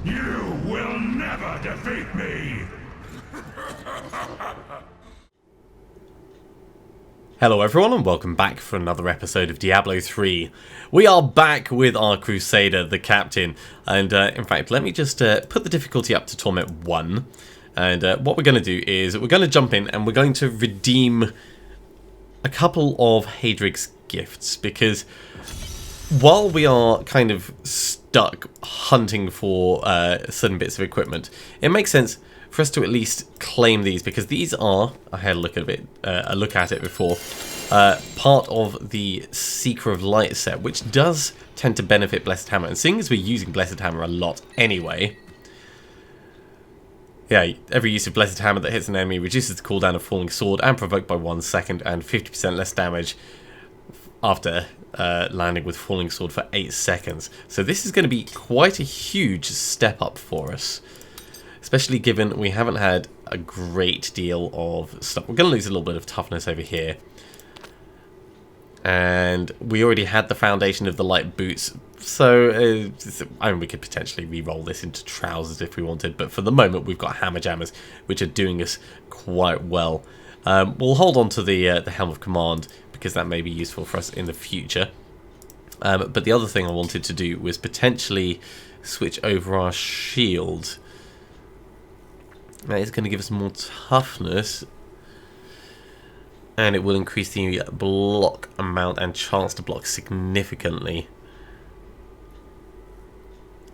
You will never defeat me! Hello everyone and welcome back for another episode of Diablo 3. We are back with our Crusader, the Captain, and in fact let me just put the difficulty up to Torment 1, and what we're going to do is we're going to jump in and we're going to redeem a couple of Hadrig's gifts, because while we are kind of stuck hunting for certain bits of equipment, it makes sense for us to at least claim these, because these are, I had a look at it before, part of the Seeker of Light set, which does tend to benefit Blessed Hammer. And seeing as we're using Blessed Hammer a lot anyway, yeah, every use of Blessed Hammer that hits an enemy reduces the cooldown of Falling Sword and provoked by 1 second, and 50% less damage after landing with Falling Sword for 8 seconds. So this is going to be quite a huge step up for us, especially given we haven't had a great deal of stuff. We're going to lose a little bit of toughness over here. And we already had the foundation of the light boots, so I mean, we could potentially re-roll this into trousers if we wanted, but for the moment we've got hammer jammers, which are doing us quite well. We'll hold on to the Helm of Command, because that may be useful for us in the future. But the other thing I wanted to do was potentially switch over our shield. That is going to give us more toughness, and it will increase the block amount and chance to block significantly.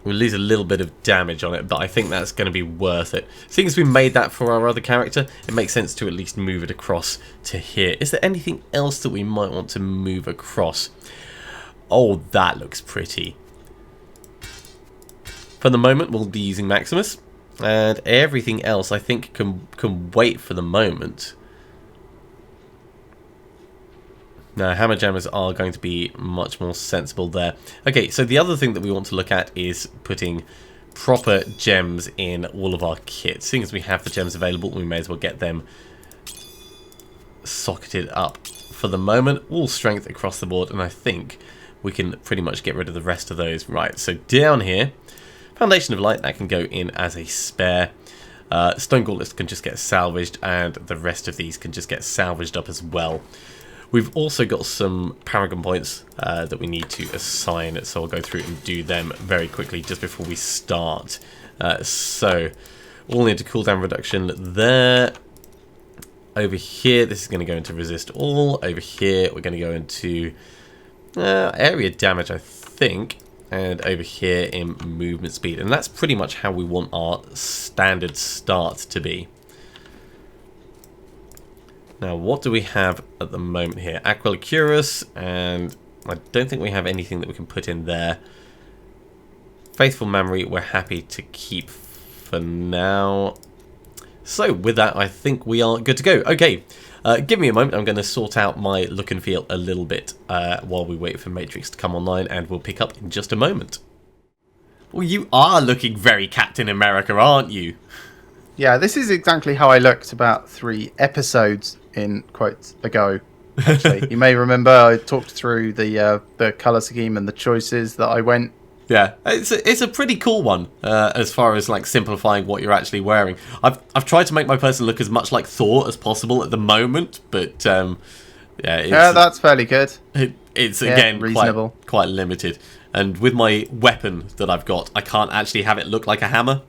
We'll lose a little bit of damage on it, but I think that's going to be worth it. Seeing as we made that for our other character, it makes sense to at least move it across to here. Is there anything else that we might want to move across? Oh, that looks pretty. For the moment, we'll be using Maximus. And everything else, I think, can wait for the moment. Now, hammer jammers are going to be much more sensible there. Okay, so the other thing that we want to look at is putting proper gems in all of our kits. Seeing as we have the gems available, we may as well get them socketed up. For the moment, all strength across the board, and I think we can pretty much get rid of the rest of those. Right, so down here, Foundation of Light, that can go in as a spare. Stone Gauntlets can just get salvaged, and the rest of these can just get salvaged up as well. We've also got some Paragon points that we need to assign, so I'll go through and do them very quickly just before we start. So, all into cooldown reduction there. Over here, this is going to go into resist all. Over here, we're going to go into area damage, I think. And over here in movement speed. And that's pretty much how we want our standard start to be. Now, what do we have at the moment here? Aquila Curus, and I don't think we have anything that we can put in there. Faithful Memory, we're happy to keep for now. So, with that, I think we are good to go. Okay, give me a moment. I'm going to sort out my look and feel a little bit while we wait for Matrix to come online, and we'll pick up in just a moment. Well, you are looking very Captain America, aren't you? Yeah, this is exactly how I looked about 3 episodes in quotes ago. Actually, you may remember I talked through the color scheme and the choices that I went. Yeah, it's a pretty cool one as far as like simplifying what you're actually wearing. I've tried to make my person look as much like Thor as possible at the moment, but yeah, that's fairly good. It's again reasonable, quite limited. And with my weapon that I've got, I can't actually have it look like a hammer.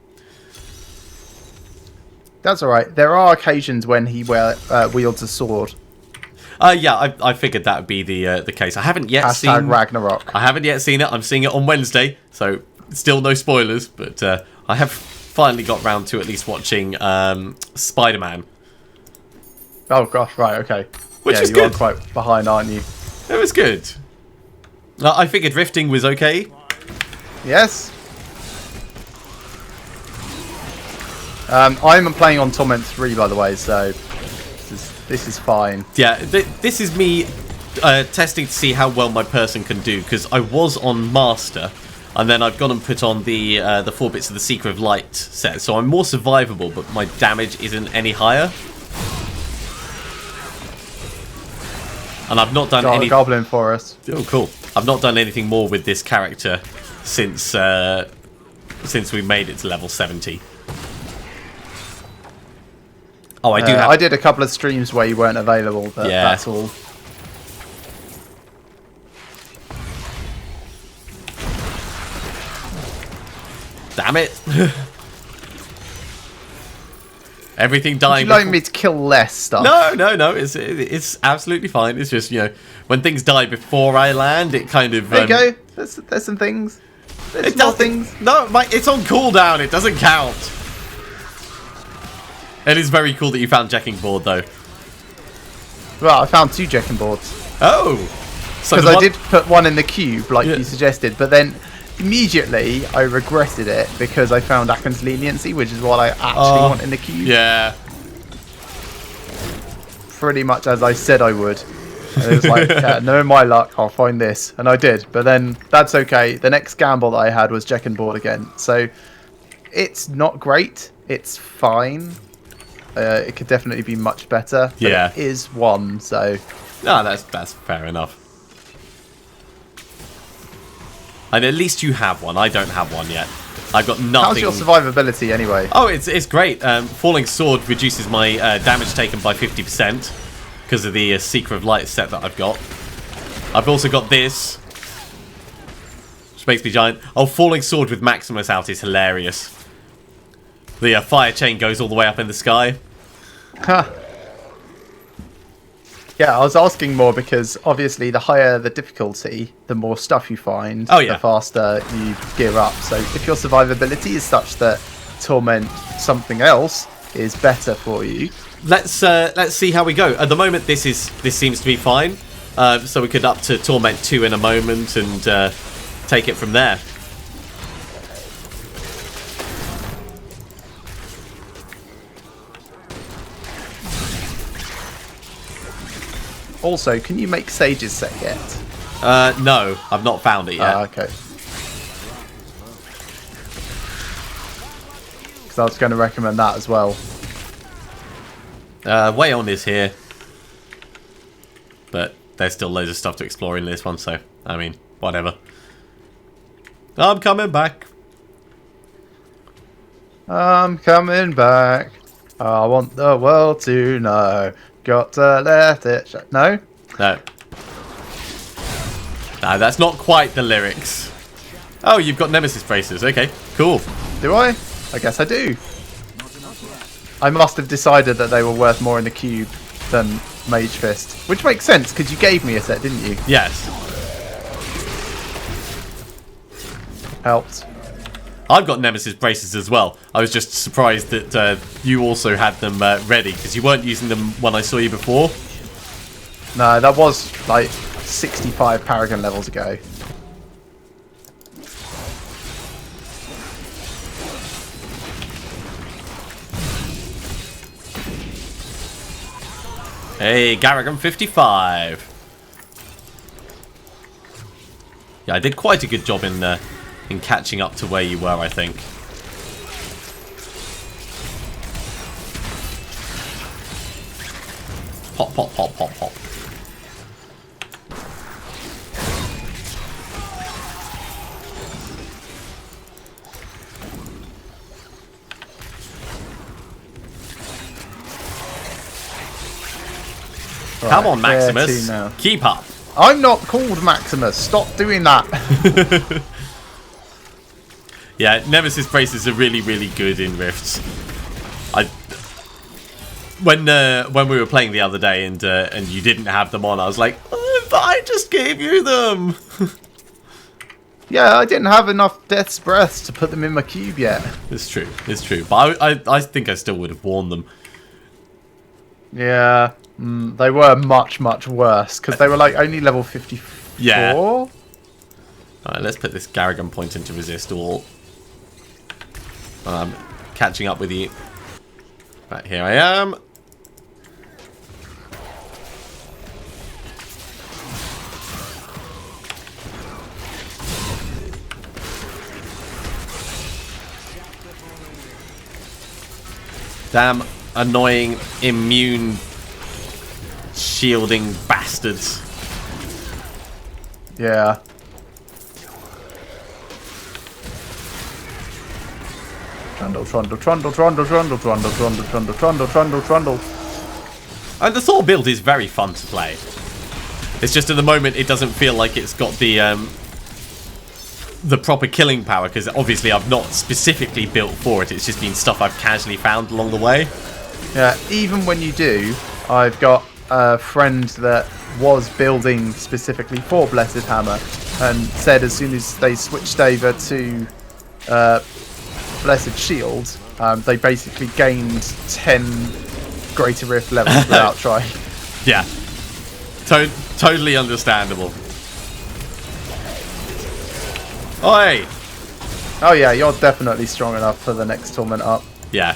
That's all right. There are occasions when he wields a sword. Yeah, I figured that would be the case. I haven't yet seen Ragnarok. I haven't yet seen it. I'm seeing it on Wednesday, so still no spoilers. But I have finally got round to at least watching Spider-Man. Oh gosh, right, okay. Which is you good. are quite behind, aren't you? It was good. I figured drifting was okay. Yes. I'm playing on Torment 3, by the way, so this is fine. Yeah, this is me testing to see how well my person can do, because I was on Master, and then I've gone and put on the 4 bits of the Seeker of Light set, so I'm more survivable, but my damage isn't any higher. And I've not done any Goblin for us. Oh, cool. I've not done anything more with this character since since we made it to level 70. Oh, I do have... I did a couple of streams where you weren't available, but Yeah. that's all. Damn it. Everything dying. Would you like me to kill less stuff? No. It's absolutely fine. It's just, you know, when things die before I land, it kind of... There you go. There's some things. There's more things. No, it's on cooldown. It doesn't count. It is very cool that you found jacking board, though. Well, I found 2 jacking boards. Oh. Because I did put one in the cube, like you suggested, but then immediately I regretted it because I found Akon's leniency, which is what I actually want in the cube. Yeah. Pretty much as I said I would. And it was like, yeah, knowing my luck, I'll find this. And I did. But then that's okay. The next gamble that I had was checking board again. So it's not great. It's fine. It could definitely be much better. But Yeah. it is one, so... No, that's fair enough. And at least you have one. I don't have one yet. I've got nothing. How's your survivability anyway? Oh, it's great. Falling Sword reduces my damage taken by 50% because of the Seeker of Light set that I've got. I've also got this, which makes me giant. Oh, Falling Sword with Maximus out is hilarious. The fire chain goes all the way up in the sky. Huh. Yeah, I was asking more because obviously the higher the difficulty, the more stuff you find, Oh, yeah. the faster you gear up. So if your survivability is such that Torment something else is better for you. Let's see how we go. At the moment, this seems to be fine. So we could up to Torment 2 in a moment and take it from there. Also, can you make Sage's set yet? No, I've not found it yet. Okay. Because I was going to recommend that as well. Way on is here. But there's still loads of stuff to explore in this one, so, I mean, whatever. I'm coming back. I'm coming back. I want the world to know. Got to let it show. No? No. No, that's not quite the lyrics. Oh, you've got Nemesis braces. Okay, cool. Do I? I guess I do. I must have decided that they were worth more in the cube than Mage Fist. Which makes sense, because you gave me a set, didn't you? Yes. Helped. I've got Nemesis braces as well. I was just surprised that you also had them ready, because you weren't using them when I saw you before. No, that was like 65 Paragon levels ago. Hey, Garrigan 55. Yeah, I did quite a good job in catching up to where you were, I think. Pop, pop, pop, pop, pop. Right, Come on, where to Maximus. now? Keep up. I'm not called Maximus. Stop doing that. Yeah, Nemesis braces are really, really good in Rifts. When we were playing the other day and you didn't have them on, I was like, oh, but I just gave you them. Yeah, I didn't have enough Death's Breaths to put them in my cube yet. It's true. It's true. But I think I still would have worn them. Yeah, they were much, much worse because they were like only level 54. Yeah. Alright, let's put this Garrigan point into resist all. Catching up with you. Right, here I am. Damn annoying immune shielding bastards. Yeah. Trundle, trundle, trundle, trundle, trundle, trundle, trundle, trundle, trundle, trundle, trundle. And the Thor build is very fun to play. It's just at the moment it doesn't feel like it's got the proper killing power, because obviously I've not specifically built for it. It's just been stuff I've casually found along the way. Yeah, even when you do, I've got a friend that was building specifically for Blessed Hammer and said as soon as they switched over to Blessed Shield, they basically gained 10 Greater Rift levels without trying. Yeah. Totally understandable. Oi! Oh yeah, you're definitely strong enough for the next Torment up. Yeah.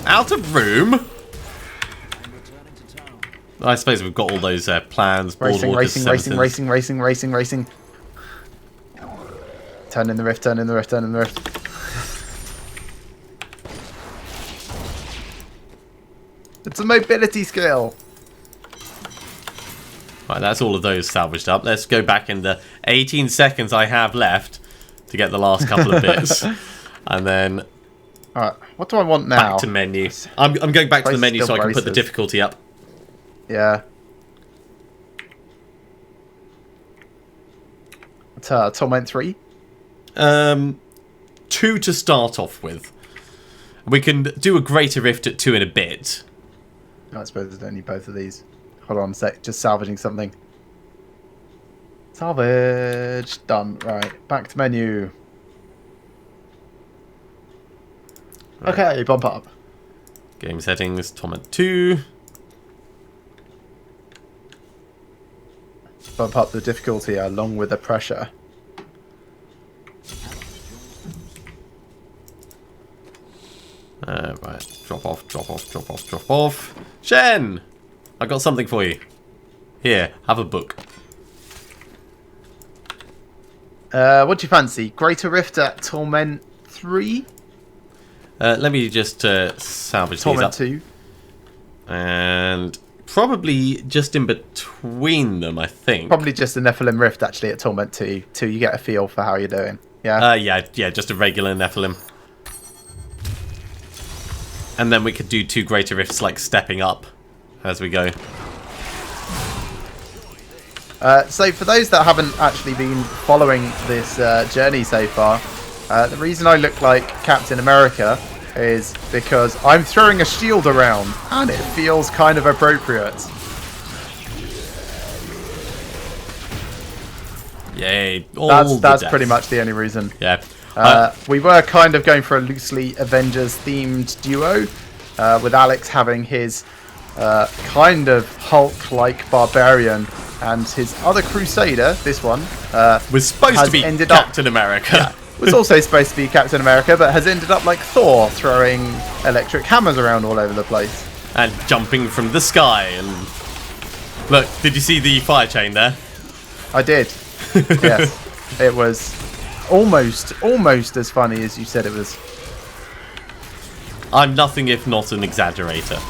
Out of room? I suppose we've got all those plans. Racing, Boardwalkers, racing, racing, Semitons. racing, racing, racing, racing. Turn in the rift, turn in the rift, turn in the rift. It's a mobility skill. Right, that's all of those salvaged up. Let's go back in the 18 seconds I have left to get the last couple of bits. And then Alright, what do I want now? back to menu. I'm going back to the menu so I can put the braces. difficulty up. Yeah. Torment 3? 2 to start off with. We can do a Greater Rift at 2 in a bit. I suppose I don't need both of these. Hold on a sec, just salvaging something. Salvage! Done. Right, back to menu. Right. Okay, bump up. Game settings, Torment 2. Bump up the difficulty along with the pressure. Right, drop off, drop off, drop off, drop off. Shen! I got something for you. Here, have a book. What do you fancy? Greater Rift at Torment 3? Let me just salvage Torment these up. 2? And probably just in between them, I think. Probably just a Nephilim Rift actually at Torment 2. You get a feel for how you're doing. Yeah? Yeah, just a regular Nephilim. And then we could do 2 Greater Rifts, like stepping up as we go. So for those that haven't actually been following this journey so far, the reason I look like Captain America is because I'm throwing a shield around and it feels kind of appropriate. Yay. That's pretty much the only reason. Yeah. We were kind of going for a loosely Avengers themed duo, with Alex having his kind of Hulk-like Barbarian and his other Crusader, this one, was supposed to be Captain America. Was also supposed to be Captain America, but has ended up like Thor, throwing electric hammers around all over the place. And jumping from the sky. And look, did you see the fire chain there? I did. Yes. It was almost as funny as you said it was. I'm nothing if not an exaggerator.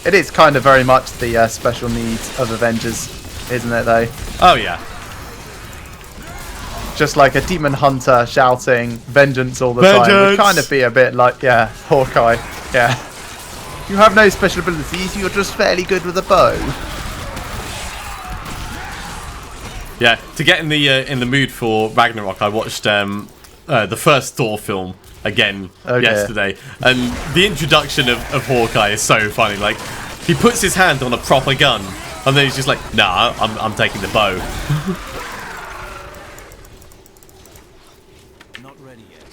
It is kind of very much the special needs of Avengers, isn't it, though? Oh, yeah. Just like a demon hunter shouting vengeance all the time. It would kind of be a bit like, yeah, Hawkeye. Yeah. You have no special abilities, you're just fairly good with a bow. Yeah, to get in the mood for Ragnarok, I watched the first Thor film again yesterday, and the introduction of Hawkeye is so funny. Like, he puts his hand on a proper gun, and then he's just like, "Nah, I'm taking the bow." Not ready yet.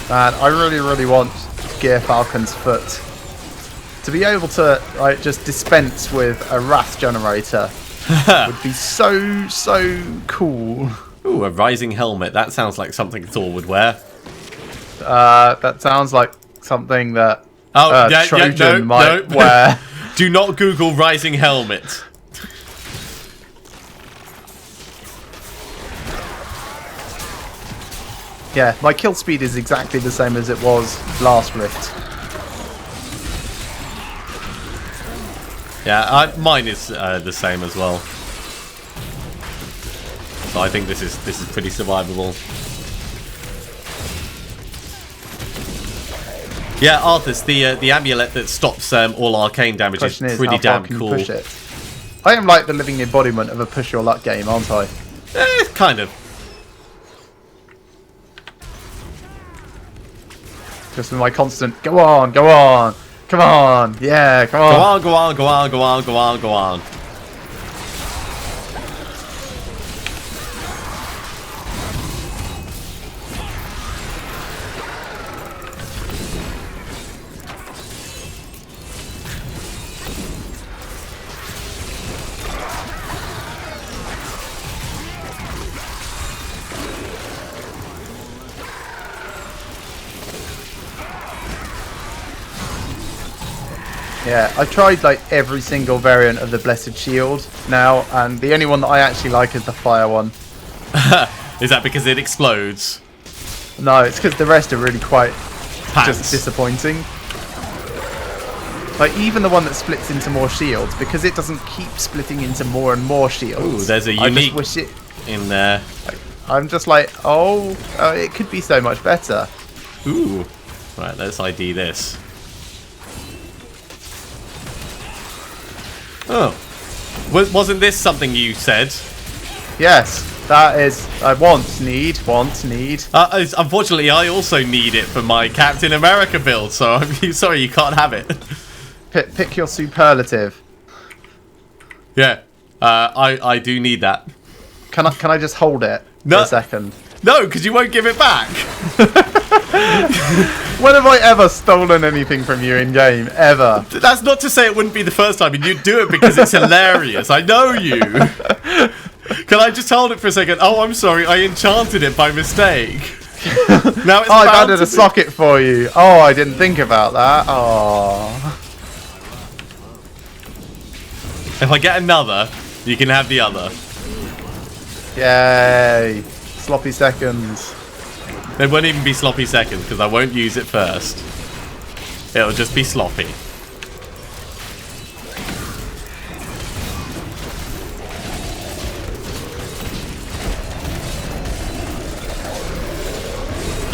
Man, I really want Gear Falcon's Foot to be able to like just dispense with a wrath generator. Would be so cool. Ooh, a rising helmet. That sounds like something Thor would wear. That sounds like something that Trojan might no. wear. Do not Google Rising Helmet. Yeah, my kill speed is exactly the same as it was last Rift. Yeah, mine is the same as well. So I think this is pretty survivable. Yeah, Arthas, the amulet that stops all arcane damage is pretty damn cool. Push it? I am like the living embodiment of a push your luck game, aren't I? Kind of. Just with my constant, go on, come on, yeah, come on. Go on. Yeah, I tried like every single variant of the Blessed Shield now, and the only one that I actually like is the fire one. Is that because it explodes? No, it's because the rest are really quite just disappointing. Like even the one that splits into more shields, because it doesn't keep splitting into more and more shields. Ooh, there's a unique I just wish it in there. I'm just like, oh, it could be so much better. Ooh, right, let's ID this. Oh, wasn't this something you said? Yes, that is. I want, need. Unfortunately, I also need it for my Captain America build, so I'm sorry you can't have it. Pick your superlative. Yeah, I do need that. Can I just hold it for a second? No, because you won't give it back. When have I ever stolen anything from you in game? Ever? That's not to say it wouldn't be the first time, and you'd do it because it's hilarious. I know you. Can I just hold it for a second? Oh, I'm sorry, I enchanted it by mistake. Now it's I've added a socket for you. Oh, I didn't think about that. Oh. If I get another, you can have the other. Yay. Sloppy seconds. There won't even be sloppy seconds because I won't use it first. It'll just be sloppy.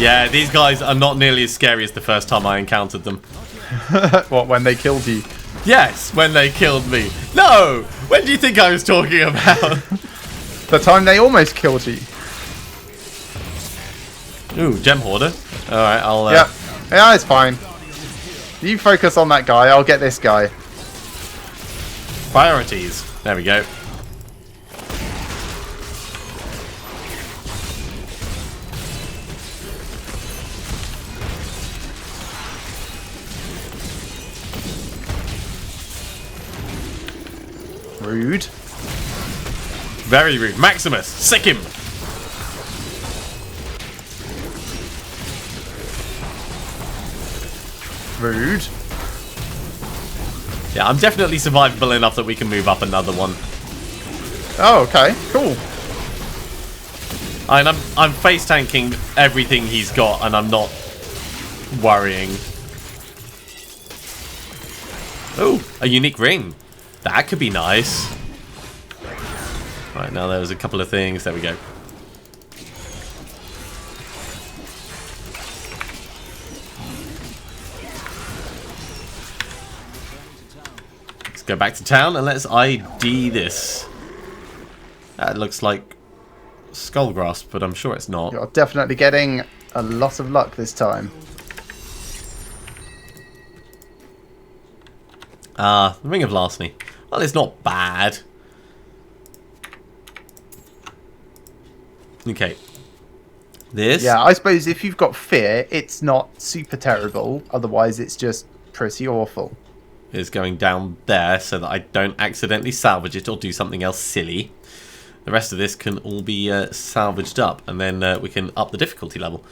Yeah, these guys are not nearly as scary as the first time I encountered them. What, when they killed you? Yes, when they killed me. No! When do you think I was talking about? The time they almost killed you. Ooh, gem hoarder. Alright, I'll... Yeah, it's fine. You focus on that guy, I'll get this guy. Priorities. There we go. Rude. Very rude. Maximus, sick him. Rude. Yeah, I'm definitely survivable enough that we can move up another one. Oh, okay. Cool. I'm face tanking everything he's got, and I'm not worrying. Oh, a unique ring. That could be nice. Right, now there's a couple of things. There we go. Let's go back to town and let's ID this. That looks like Skullgrasp, but I'm sure it's not. You're definitely getting a lot of luck this time. The Ring of Larceny. Well, it's not bad. Okay. This? Yeah, I suppose if you've got fear, it's not super terrible. Otherwise, it's just pretty awful. Is going down there so that I don't accidentally salvage it or do something else silly. The rest of this can all be salvaged up, and then we can up the difficulty level.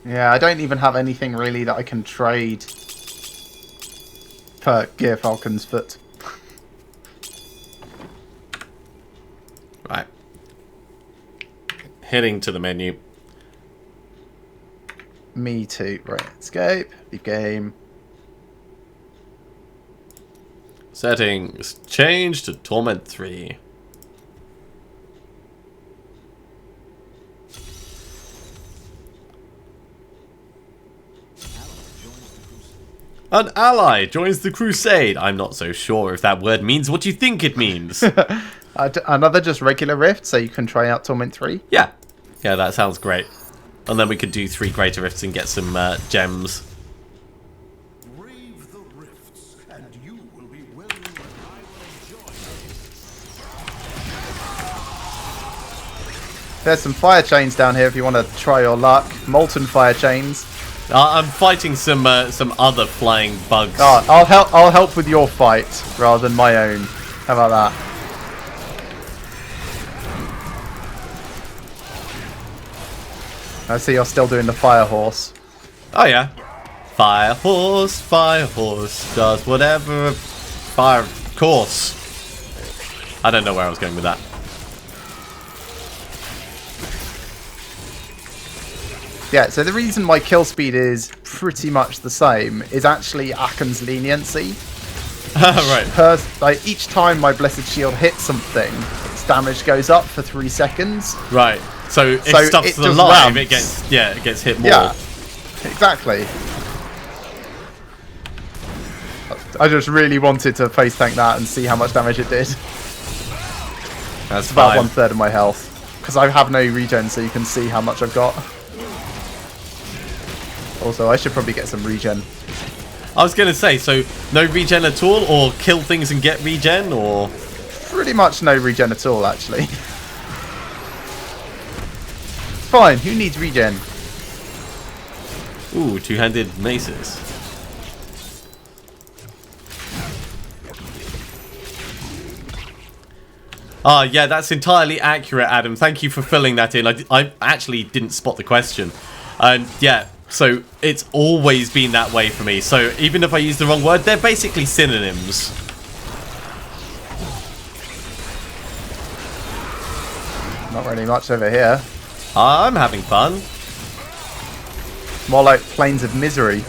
Yeah, I don't even have anything really that I can trade for Gear Falcon's foot. Right. Heading to the menu. Me too. Right, escape, leave game. Settings. Change to Torment 3. An ally joins the crusade. I'm not so sure if that word means what you think it means. Another just regular rift, so you can try out Torment 3. Yeah. Yeah, that sounds great. And then we could do 3 greater rifts and get some gems. Brave the rifts, and you will be willing, and I will enjoy it. There's some fire chains down here if you want to try your luck. Molten fire chains. I'm fighting some other flying bugs. Oh, I'll help with your fight rather than my own. How about that? I see you're still doing the fire horse. Oh yeah. Fire horse does whatever. Fire course. I don't know where I was going with that. Yeah, so the reason my kill speed is pretty much the same is actually Aken's leniency. Right. Like each time my Blessed Shield hits something, its damage goes up for 3 seconds. Right. So if So stuff's it just alive, ramps. it gets hit more. Yeah, exactly. I just really wanted to face tank that and see how much damage it did. That's About fine. 1/3 of my health. Because I have no regen, so you can see how much I've got. Also, I should probably get some regen. I was going to say, so no regen at all, or kill things and get regen, or... Pretty much no regen at all, actually. Fine, who needs regen? Ooh, 2-handed maces. Ah, yeah, that's entirely accurate, Adam. Thank you for filling that in. I actually didn't spot the question. And yeah, so it's always been that way for me. So even if I use the wrong word, they're basically synonyms. Not really much over here. I'm having fun. More like plains of misery.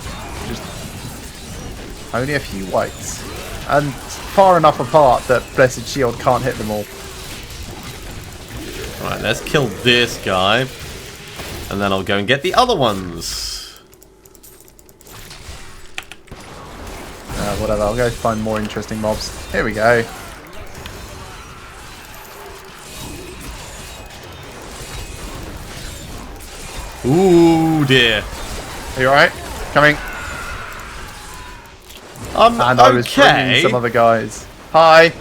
Just only a few whites. And far enough apart that Blessed Shield can't hit them all. Right, let's kill this guy. And then I'll go and get the other ones. Whatever, I'll go find more interesting mobs. Here we go. Ooh, dear. Are you alright? Coming. And I was bringing some other guys. Hi.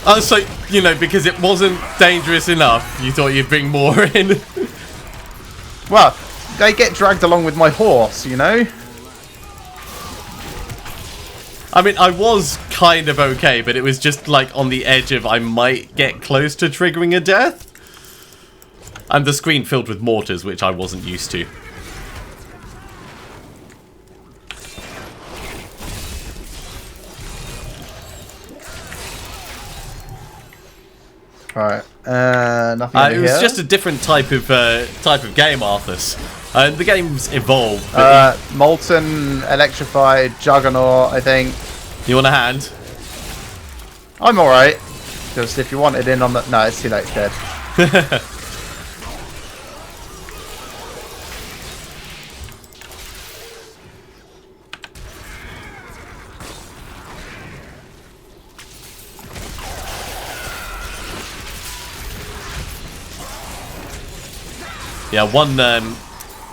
Oh, so, you know, because it wasn't dangerous enough, you thought you'd bring more in? Well, they get dragged along with my horse, you know? I mean, I was kind of okay, but it was just, like, on the edge of I might get close to triggering a death. And the screen filled with mortars, which I wasn't used to. Right. Nothing over It was here. just a different type of game, Arthas. And the game's evolved. Molten, Electrified, Juggernaut, I think. You want a hand? I'm alright. Just if you want it in on the... No, it's too late, it's dead. Yeah, one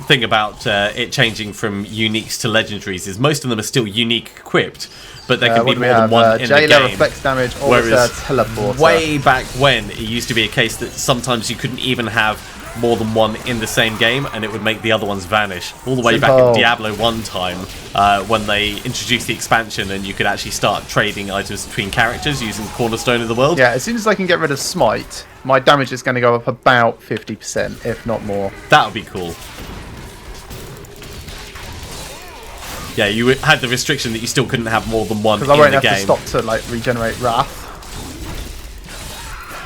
thing about it changing from uniques to legendaries is most of them are still unique equipped, but there can be more than one in the Jailer game. reflects damage, or Whereas teleporter. way back when, it used to be a case that sometimes you couldn't even have more than one in the same game, and it would make the other ones vanish. All the way back in Diablo 1 time, when they introduced the expansion and you could actually start trading items between characters using Cornerstone of the World. Yeah, as soon as I can get rid of Smite, my damage is going to go up about 50%, if not more. That would be cool. Yeah, you had the restriction that you still couldn't have more than one in Because I won't the have game. to stop to like regenerate wrath.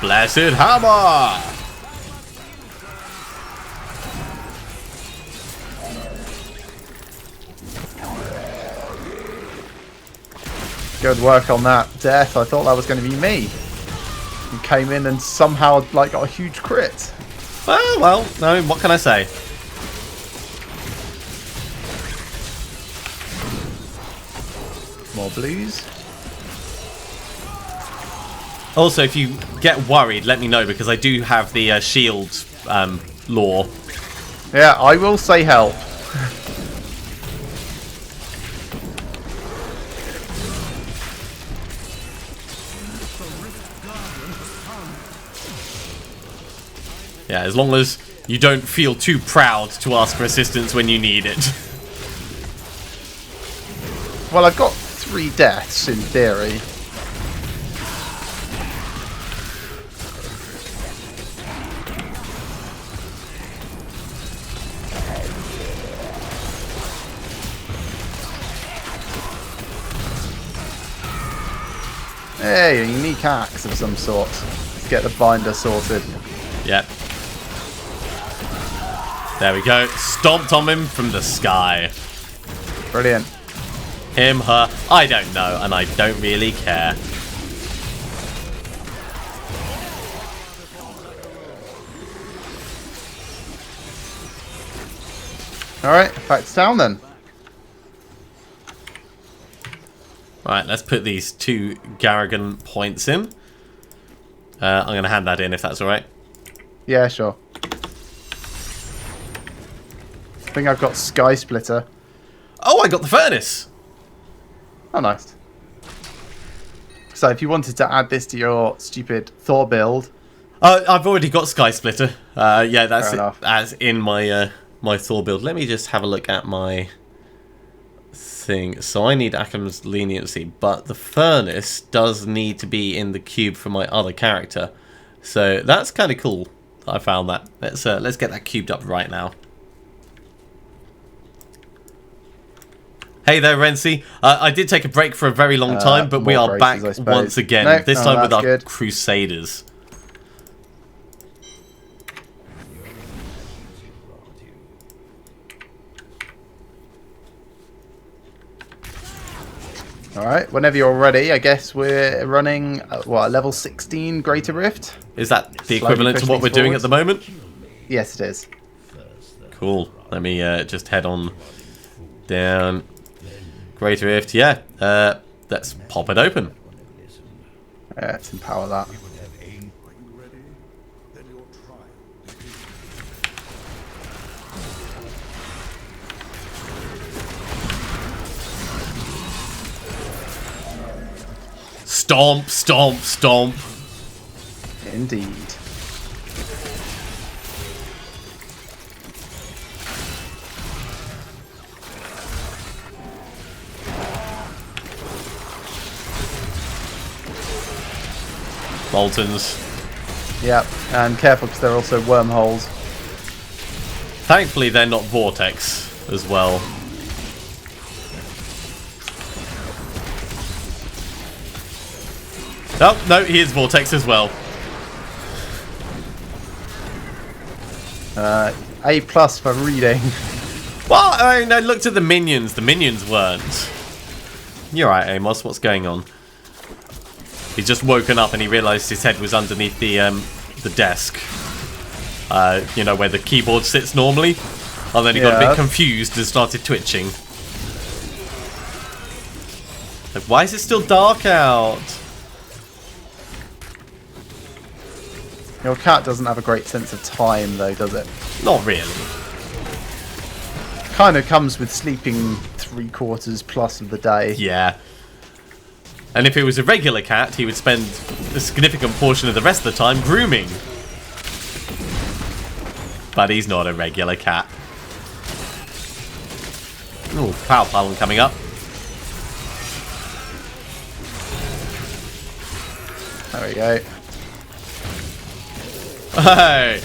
Blessed Hammer! Good work on that death. I thought that was going to be me. You came in and somehow like got a huge crit. Well, no, what can I say? More blues. Also, if you get worried, let me know, because I do have the shield lore. Yeah, I will say help. Yeah, as long as you don't feel too proud to ask for assistance when you need it. Well, I've got 3 deaths in theory. Hey, a unique axe of some sort. Let's get the binder sorted. Yep. There we go. Stomped on him from the sky. Brilliant. Him, her, I don't know, and I don't really care. Alright, back to town then. Right, let's put these 2 Garrigan points in. I'm going to hand that in if that's alright. Yeah, sure. I think I've got Sky Splitter. Oh, I got the furnace! Oh, nice. So if you wanted to add this to your stupid Thor build... I've already got Sky Splitter. Yeah, that's Fair enough. as in my my Thor build. Let me just have a look at my thing. So I need Akham's leniency, but the furnace does need to be in the cube for my other character. So that's kind of cool. I found that. Let's get that cubed up right now. Hey there, Renzi. I did take a break for a very long time, but we are back once again. Nope, this time with our good. Crusaders. Alright, whenever you're ready, I guess we're running, what, level 16 Greater Rift? Is that the Slowly equivalent to pushing what we're things doing at forward. the moment? Yes, it is. Cool. Let me just head on down. Greater Rift, yeah. Let's pop it open. Yeah, let's empower that. Stomp, stomp, stomp. Indeed. Boltons. Yep, and careful because they're also wormholes. Thankfully, they're not Vortex as well. Oh, no, he is Vortex as well. A plus for reading. Well, I mean, I looked at the minions. The minions weren't. You're right, Amos. What's going on? He's just woken up and he realised his head was underneath the desk. You know, where the keyboard sits normally. And then he got a bit confused and started twitching. Like, why is it still dark out? Your cat doesn't have a great sense of time, though, does it? Not really. Kind of comes with sleeping 3/4 plus of the day. Yeah. And if it was a regular cat, he would spend a significant portion of the rest of the time grooming. But he's not a regular cat. Ooh, power pylon coming up. There we go. Hey!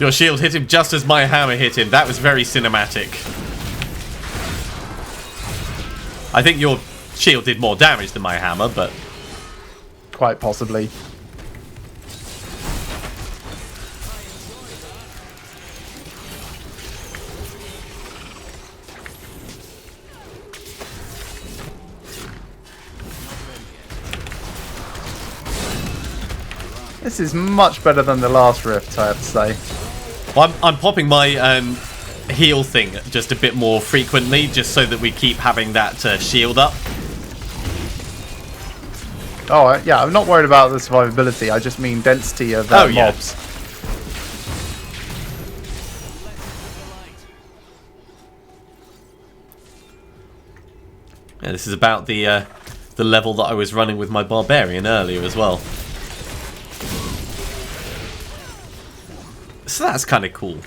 Your shield hit him just as my hammer hit him. That was very cinematic. I think your shield did more damage than my hammer, but... Quite possibly. This is much better than the last rift, I have to say. Well, I'm popping my heal thing just a bit more frequently, just so that we keep having that shield up. Oh, yeah, I'm not worried about the survivability. I just mean density of mobs. Yeah. Yeah, this is about the level that I was running with my Barbarian earlier as well. So that's kind of cool.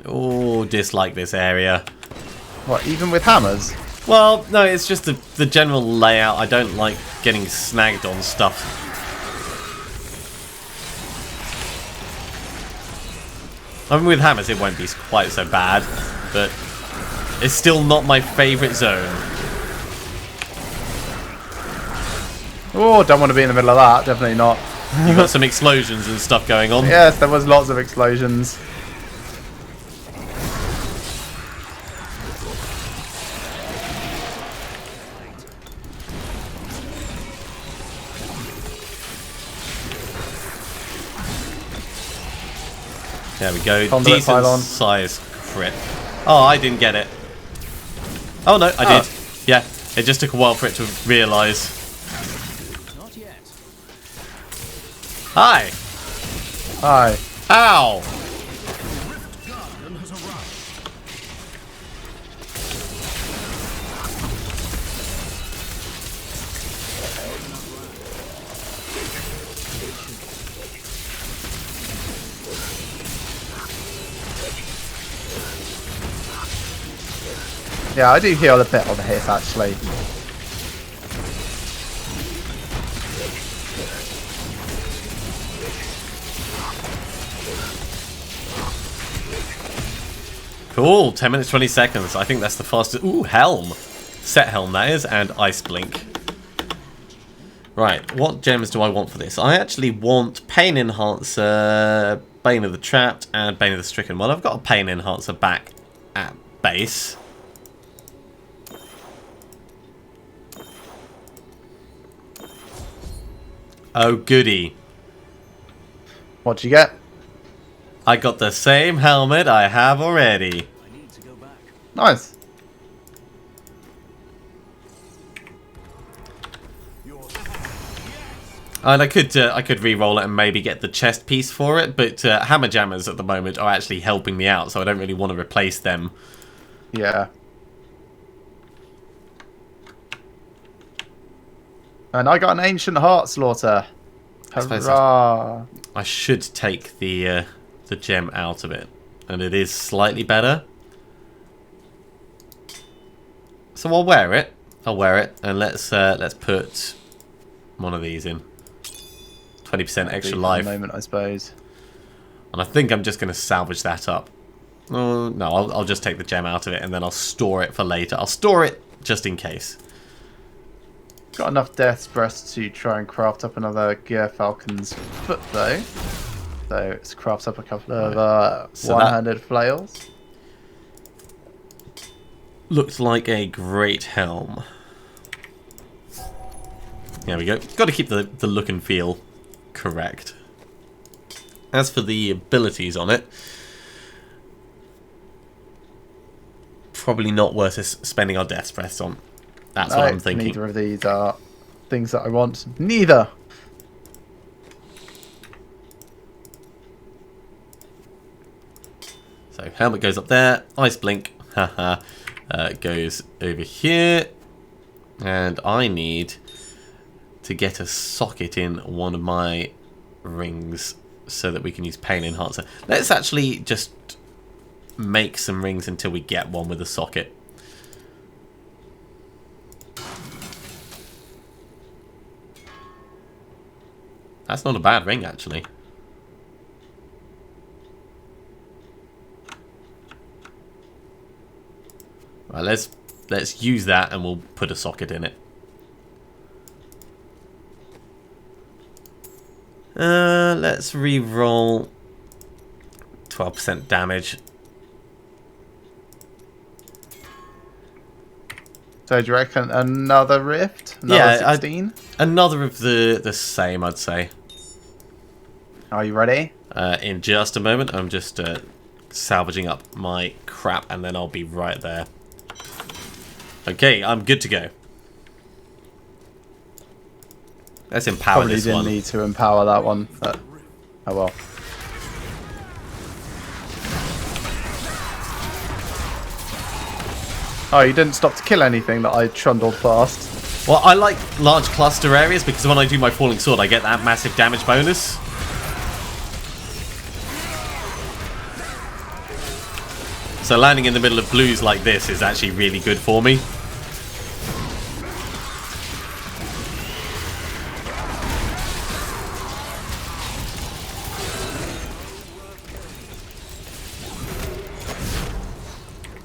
Oh, dislike this area. What, even with hammers? Well, no, it's just the general layout. I don't like getting snagged on stuff. I mean, with hammers it won't be quite so bad, but it's still not my favourite zone. Oh, don't want to be in the middle of that. Definitely not. You've got some explosions and stuff going on. Yes, there was lots of explosions. There we go. Conduit Decent pylon. size crit. Oh, I didn't get it. Oh no, I did. Yeah, it just took a while for it to realise. Not yet. Hi. Hi. Ow. Guardian has arrived. Yeah, I do heal a bit on the hit actually. Cool. 10 minutes 20 seconds. I think that's the fastest. Ooh, helm. Set helm that is, and ice blink. Right, what gems do I want for this? I actually want Pain Enhancer, Bane of the Trapped, and Bane of the Stricken. Well, I've got a Pain Enhancer back at base. Oh, goody. What'd you get? I got the same helmet I have already. I need to go back. Nice. And I could re-roll it and maybe get the chest piece for it, but hammer jammers at the moment are actually helping me out, so I don't really want to replace them. Yeah. And I got an Ancient Heart Slaughter. suppose Hurrah! I should take the gem out of it, and it is slightly better. So I'll wear it. And let's put one of these in. 20% extra life. Moment, I suppose. And I think I'm just going to salvage that up. Oh, no, I'll just take the gem out of it, and then I'll store it for later. I'll store it just in case. Got enough Death's Breath to try and craft up another Gear Falcon's Foot, though. So let's craft up a couple of So one-handed flails. Looks like a great helm. There we go. Got to keep the look and feel correct. As for the abilities on it, probably not worth us spending our Death's Breaths on. That's what I'm thinking. Neither of these are things that I want. Neither! So helmet goes up there. Ice blink. Haha. Goes over here. And I need to get a socket in one of my rings so that we can use Pain Enhancer. Let's actually just make some rings until we get one with a socket. That's not a bad ring, actually. Right, let's use that and we'll put a socket in it. Let's re-roll 12% damage. So do you reckon another rift? Another 16? Another of the same, I'd say. Are you ready? In just a moment. I'm just salvaging up my crap and then I'll be right there. Okay, I'm good to go. Let's empower Probably this didn't one. need to empower that one, but oh well. Oh, you didn't stop to kill anything that I trundled past. Well, I like large cluster areas because when I do my falling sword, I get that massive damage bonus. So landing in the middle of blues like this is actually really good for me.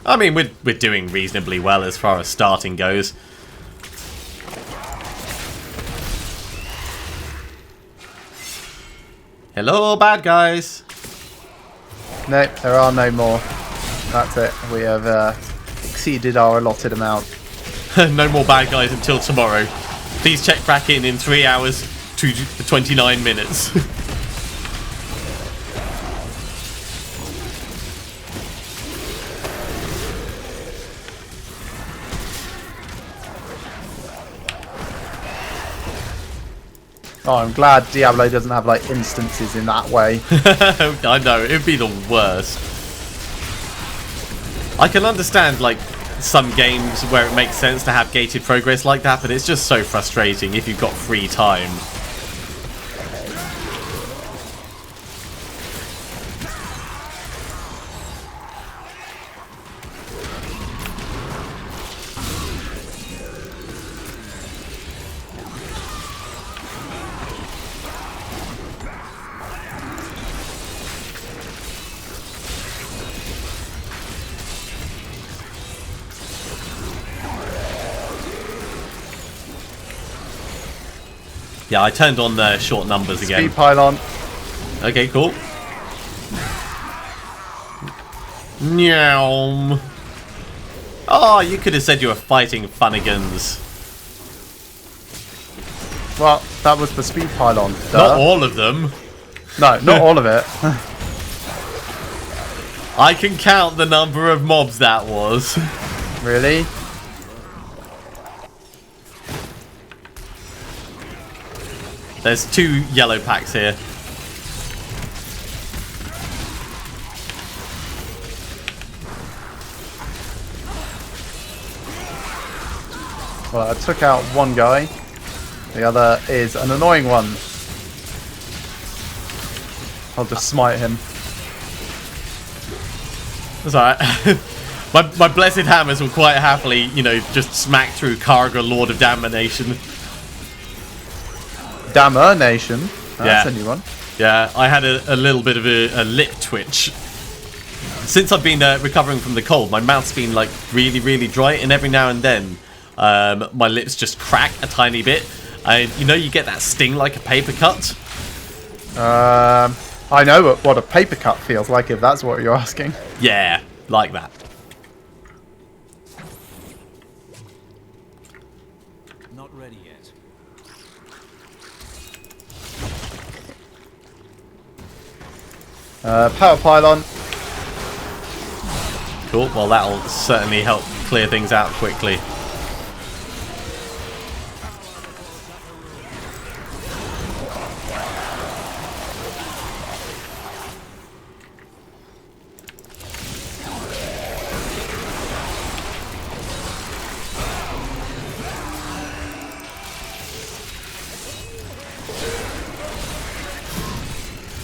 I mean, we're doing reasonably well as far as starting goes. Hello, bad guys. No, there are no more. That's it. We have exceeded our allotted amount. No more bad guys until tomorrow. Please check back in 3 hours to 29 minutes. Oh, I'm glad Diablo doesn't have like instances in that way. I know, it'd be the worst. I can understand like some games where it makes sense to have gated progress like that, but it's just so frustrating if you've got free time. Yeah, I turned on the short numbers again. Speed pylon. Okay, cool. Meow. Oh, you could have said you were fighting Funnigans. Well, that was the speed pylon. Duh. Not all of them. No, not all of it. I can count the number of mobs that was. Really? There's 2 yellow packs here. Well, I took out one guy. The other is an annoying one. I'll just smite him. That's alright. my blessed hammers will quite happily, you know, just smack through Karga, Lord of Damnation. Damnation. That's a new one. Yeah, I had a little bit of a lip twitch. Since I've been recovering from the cold, my mouth's been like really, really dry, and every now and then my lips just crack a tiny bit. You know, you get that sting like a paper cut. I know what a paper cut feels like, if that's what you're asking. Yeah, like that. Not ready yet. Power pylon. Cool, well that'll certainly help clear things out quickly.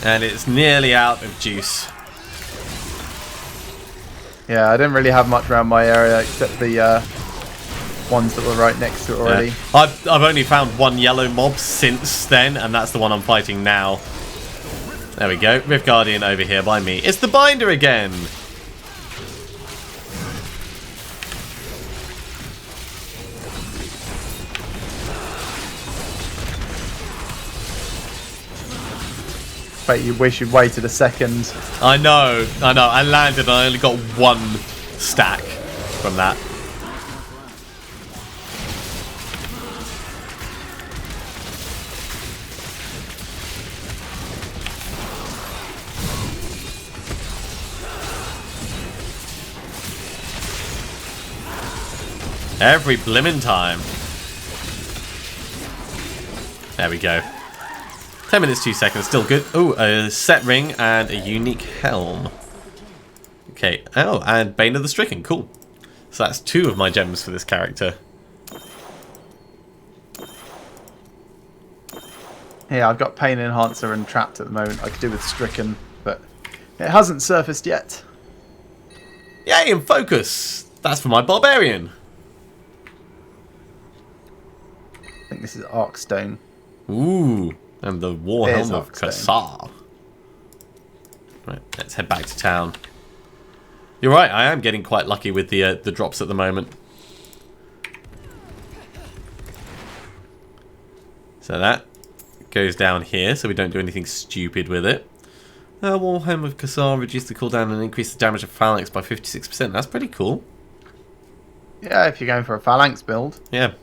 And it's nearly out of juice. Yeah, I didn't really have much around my area except the ones that were right next to it already. Yeah. I've only found one yellow mob since then, and that's the one I'm fighting now. There we go. Rift Guardian over here by me. It's the Binder again! Bet you wish you'd waited a second. I know. I landed and I only got one stack from that. Every blimmin' time. There we go. 10 minutes, 2 seconds, still good. Oh, a set ring and a unique helm. Okay, oh, and Bane of the Stricken, cool. So that's 2 of my gems for this character. Yeah, I've got Pain Enhancer and Trapped at the moment. I could do with Stricken, but it hasn't surfaced yet. Yay, and Focus! That's for my Barbarian. I think this is Arkstone. Ooh, and the War There's Helm of Arkstone. Kassar. Right, let's head back to town. You're right, I am getting quite lucky with the drops at the moment. So that goes down here, so we don't do anything stupid with it. War Helm of Kassar, reduce the cooldown and increase the damage of Phalanx by 56%. That's pretty cool. Yeah, if you're going for a Phalanx build. Yeah,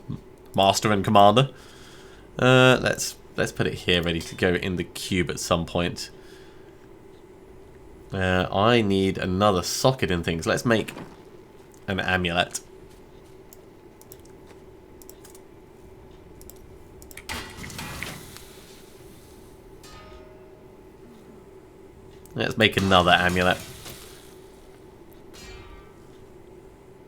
Master and Commander. Let's put it here, ready to go in the cube at some point. I need another socket and things. Let's make an amulet. Let's make another amulet.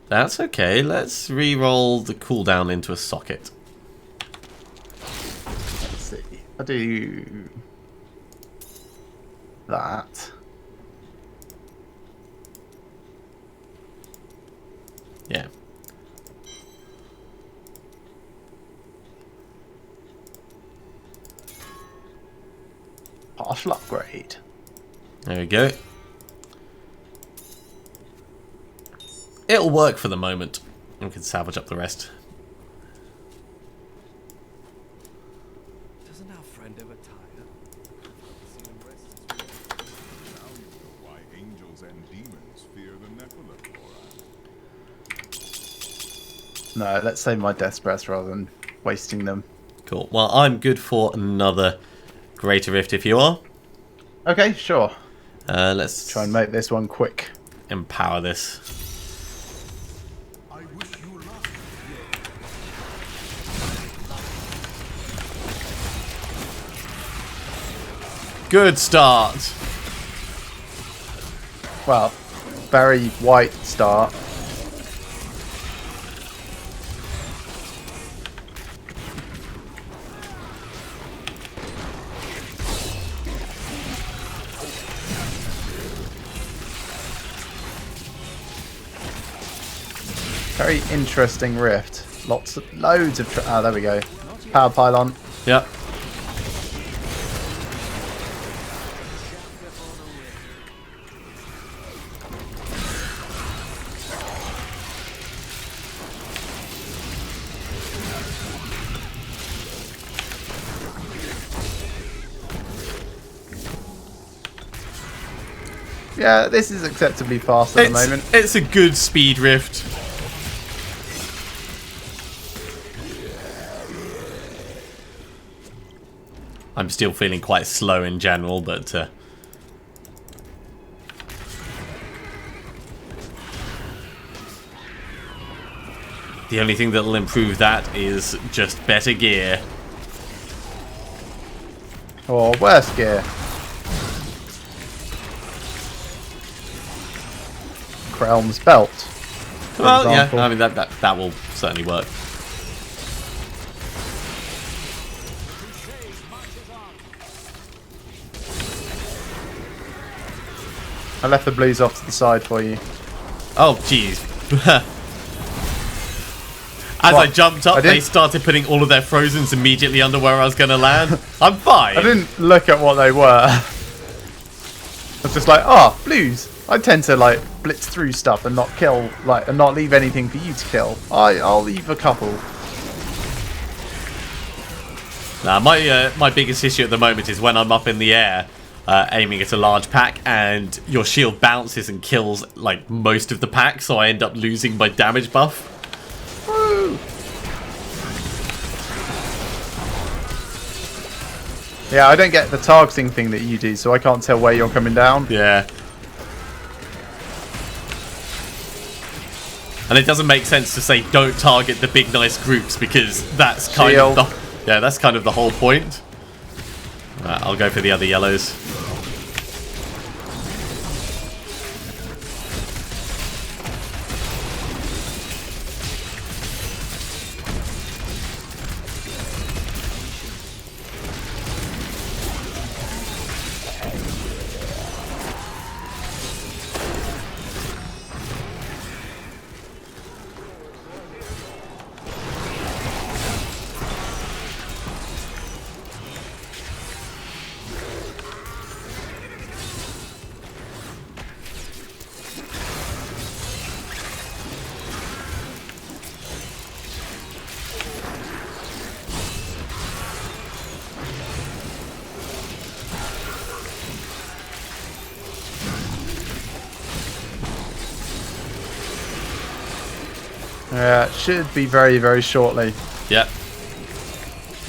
That's okay. Let's re-roll the cooldown into a socket. Let's see. I'll do that. Yeah. Partial upgrade. There we go. It'll work for the moment. And we can salvage up the rest. Doesn't our friend ever tire? Now you know why angels and demons fear the Nephilim, No, let's save my Death Breath rather than wasting them. Cool. Well, I'm good for another Greater Rift if you are. Okay, sure. Let's Try and make this one quick. empower this. I wish you luck. Good start. Well, very white start. Very interesting rift. Loads of. There we go. Power pylon. Yep. Yeah, this is acceptably fast at the moment. It's a good speed rift. I'm still feeling quite slow in general, but the only thing that'll improve that is just better gear. Or worse gear. Krelm's belt. for Well, yeah, example. I mean that will certainly work. I left the blues off to the side for you. Oh, jeez. As I jumped up, they started putting all of their frozens immediately under where I was going to land. I'm fine. I didn't look at what they were. I was just like, oh, blues. I tend to like blitz through stuff and not kill, like, and not leave anything for you to kill. I'll leave a couple. Nah, my biggest issue at the moment is when I'm up in the air, aiming at a large pack, and your shield bounces and kills like most of the pack, so I end up losing my damage buff. Woo! Yeah, I don't get the targeting thing that you do, so I can't tell where you're coming down. Yeah. And it doesn't make sense to say don't target the big nice groups, because that's kind of the whole point. Right, I'll go for the other yellows. Yeah, it should be very, very shortly. Yep.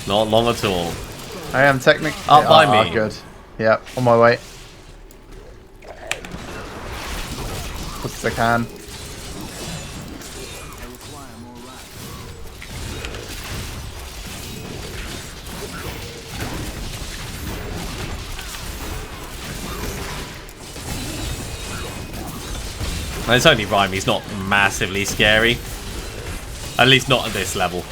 Not long at all. I am technically up by me. Good. Yeah, on my way. As I can. It's only Rhyme, he's not massively scary. At least not at this level.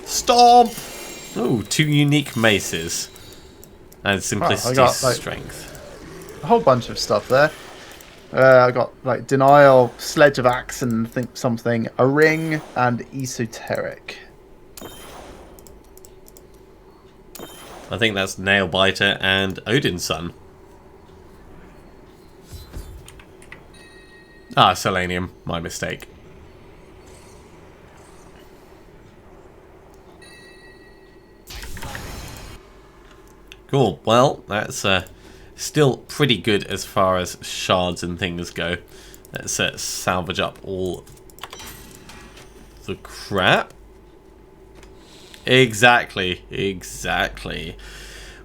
Stomp! Ooh, 2 unique maces. And simplicity, strength. A whole bunch of stuff there. I got like denial, sledge of axe, and think something, a ring, and esoteric. I think that's Nailbiter and Odin's son. Ah, Selenium, my mistake. Cool. Well, that's still pretty good as far as shards and things go. Let's salvage up all the crap. Exactly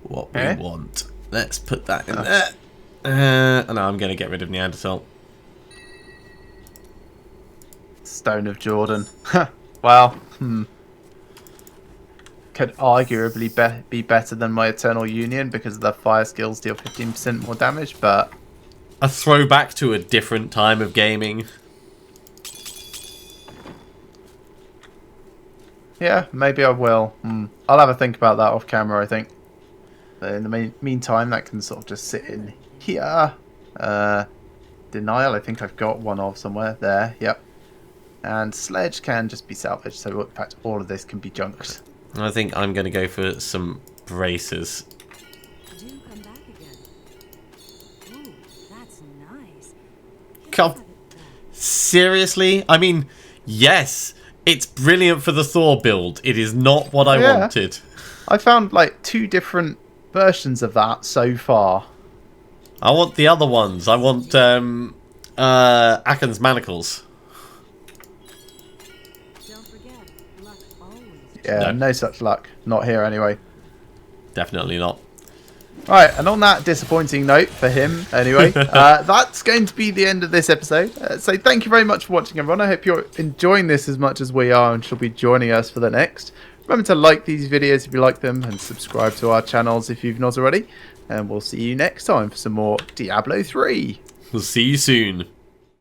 what we want. Let's put that in there. And I'm going to get rid of Neanderthal. Stone of Jordan. Well, could arguably be better than my Eternal Union because the fire skills deal 15% more damage, but... A throwback to a different time of gaming. Yeah, maybe I will. I'll have a think about that off camera, I think. But in the meantime, that can sort of just sit in here. Denial, I think I've got one of somewhere. There, yep. And Sledge can just be salvaged, so in fact all of this can be junked. I think I'm going to go for some braces. Do come back again. Ooh, that's nice. God, seriously? I mean, yes, it's brilliant for the Thor build. It is not what I wanted. I found like 2 different versions of that so far. I want the other ones. I want Aken's manacles. Yeah, no such luck. Not here anyway. Definitely not. Right, and on that disappointing note for him, anyway, that's going to be the end of this episode. So thank you very much for watching, everyone. I hope you're enjoying this as much as we are and shall be joining us for the next. Remember to like these videos if you like them, and subscribe to our channels if you've not already. And we'll see you next time for some more Diablo 3. We'll see you soon.